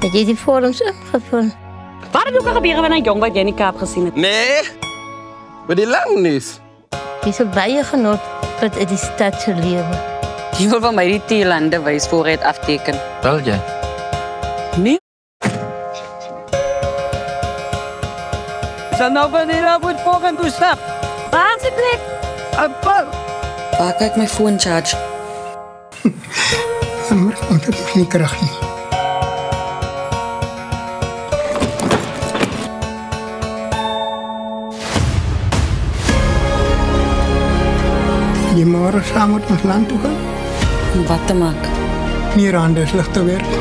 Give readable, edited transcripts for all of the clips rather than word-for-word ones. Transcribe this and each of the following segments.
Het jy die forums ingevul? Wat het ook al gebeur wanneer 'n jong wat jy in die Kaap gesien het? Nee, maar die langnis. Jy so baie genot wat in die stad se lewe. Jy wil van my die T-lande wys voor hy het afteken. Wel jy. Nee. Sa nou wanneer moet volgen toe stap. Waar is die plek? Apa? Waar kan ek my foon charge? Maar ek het geen krag nie. Jy môre saam met ons land toe gaan? Om wat te maak? Nie anders lig te werk.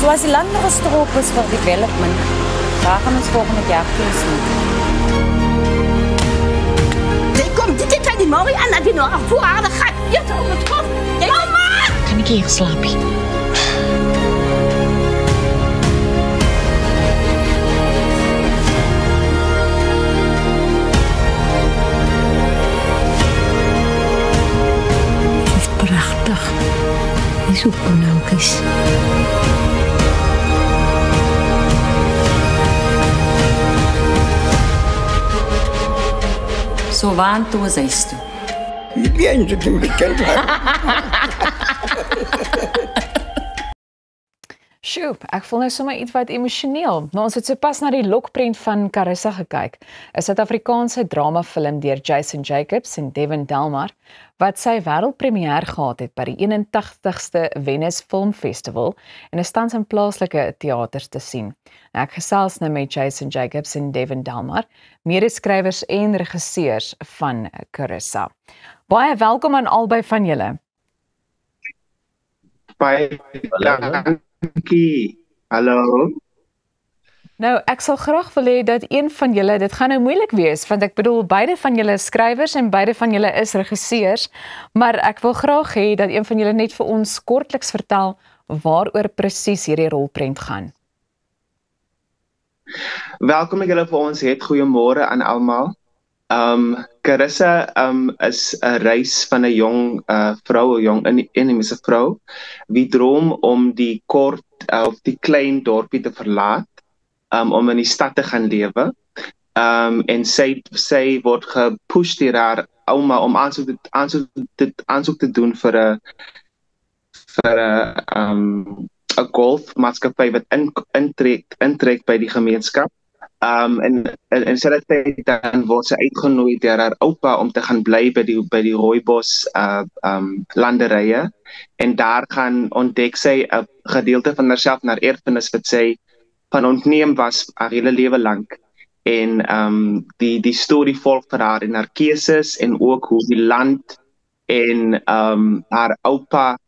So as die land nog gestroop is vir development, waar gaan ons volgende jaar kies nie? Jy kom dit aan die môre aan dat jy nog vooraardig gaan. Jy het op het hof. Mama! Kan ek hier slaapie? Pragtig. Dis so onnoukes. So waan toe is hy toe. Jy het dit bekend. Sjoe, ek voel nou sommer iets wat emosioneel. Nou, ons het sopas na die lokprent van Carissa gekyk, 'n Suid-Afrikaanse dramafilm deur Jason Jacobs en Devin Delmar, wat sy wêreldpremiere gehad het by die 81ste Venice Film Festival en is tans in plaaslike teaters te sien. Nou, ek gesels nou met Jason Jacobs en Devin Delmar, medeskrywers en regisseurs van Carissa. Baie welkom aan albei van julle. Baie dankie. Hallo. Nou, ek sal graag wil hê dat een van julle, dit gaan nou moeilik wees, want ek bedoel beide van julle is skrywers en beide van julle is regisseurs, maar ek wil graag hê dat een van julle net vir ons kortliks vertel waaroor presies hierdie rolprent gaan. Welkom ek julle vir ons het. Goeiemôre aan almal. Carissa is 'n reis van 'n jong vrou, 'n jong inheemse vrou, wie droom om die kort of die klein dorpie te verlaat, om in die stad te gaan lewe. En sy word gepush deur haar ouma om aansoek te doen vir 'n golfmaatskappy wat intrek by die gemeenskap. En sy dan word sy uitgenooi deur haar oupa om te gaan bly by die rooibos landerye, en daar gaan ontdek sy 'n gedeelte van haarself na erfenis wat sy van ontneem was haar hele lewe lank. En die storie volg vir haar en haar keuses en ook hoe die land en haar oupa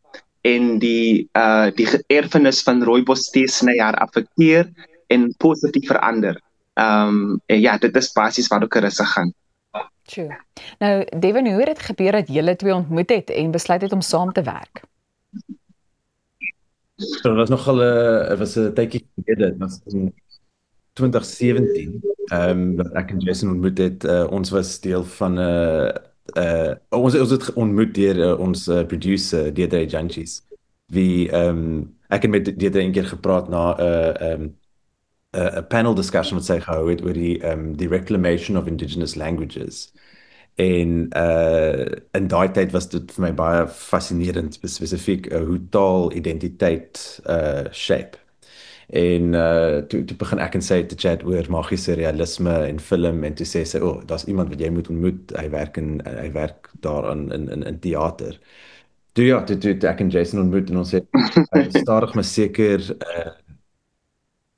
en die erfenis van rooibos teesny haar affekteer en positief verander. En ja, dit is basies waar ook Carissa gaan. Sure. Nou, Devin, hoe het dit gebeur dat julle twee ontmoet het en besluit het om saam te werk? So, dit was nogal het was 'n tydjie gelede, dit was in 2017, dat ek en Jason ontmoet het. Ons was deel van ons het ontmoet deur ons producer Deirdre Jantjies, wie ek het met Deirdre een keer gepraat na 'n panel discussion wat sy gehou het oor die reclamation of indigenous languages. En in daai tyd was dit vir my baie fascinerend, spesifiek hoe taal identiteit shape. En toe begin ek en sy te chat oor magiese realisme en film, en toe sê sy, daar's iemand wat jy moet ontmoet, hy werk daar in theater. Toe ek en Jason ontmoet en ons het stadig maar seker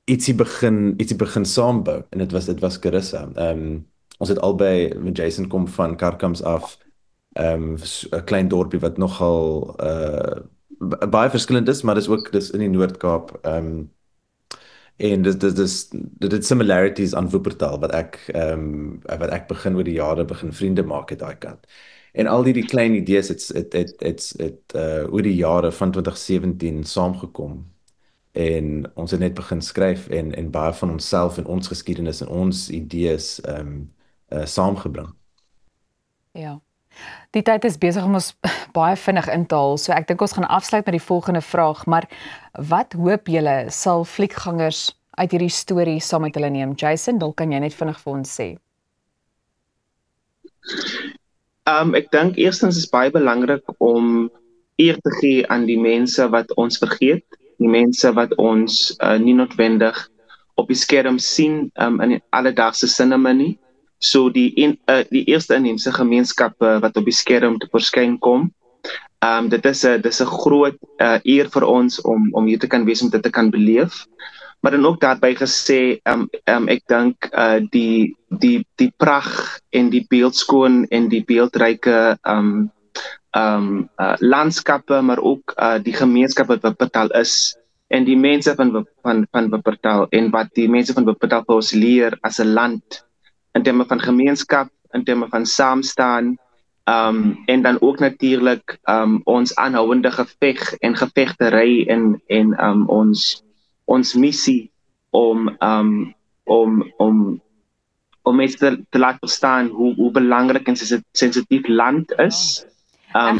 ietsie begin saambou, en dit was Carissa. Ons het albei, met Jason kom van Karkams af, 'n klein dorpie wat nogal baie verskillend is, maar dis in die Noord-Kaap. En dit het similarities aan Wuppertal wat ek begin oor die jare begin vriende maak het daai kant. En al die klein idees het oor die jare van 2017 saamgekom. En ons het net begin skryf en baie van onsself en ons geskiedenis en ons idees saamgebring. Ja. Die tyd is besig om ons baie vinnig in te haal, so ek dink ons gaan afsluit met die volgende vraag, maar wat hoop julle sal fliekgangers uit hierdie storie saam met hulle neem? Jason, dalk kan jy net vinnig vir ons sê. Ek dink eerstens is baie belangrik om eer te gee aan die mense wat ons vergeet, die mense wat ons nie noodwendig op die skerm sien in die alledaagse sinema nie. So die eerste inheemse gemeenskappe wat op die skerm te verskyn kom, dit is 'n groot eer vir ons om hier te kan wees, om dit te kan beleef. Maar dan ook daarbey gesê, ek dink die pragt en die beeldskoon en die beeldryke landskappe, maar ook die gemeenskap wat Wuppertal is, en die mense van Wuppertal, en wat die mense van Wuppertal vir ons leer as 'n land, in terme van gemeenskap, in terme van saamstaan, en dan ook natuurlik ons aanhouende geveg en gevegtery en ons missie om mense te laat verstaan hoe belangrik en sensitief land is.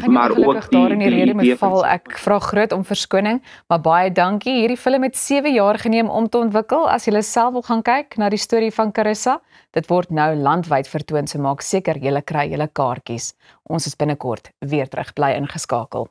Maar ook daar in die rede met val, ek vra groot om verskoning, maar baie dankie. Hierdie film het 7 jaar geneem om te ontwikkel. As julle self wil gaan kyk na die storie van Carissa, dit word nou landwyd vertoon, so maak seker julle kry julle kaartjies. Ons is binnekort weer terug, bly ingeskakel.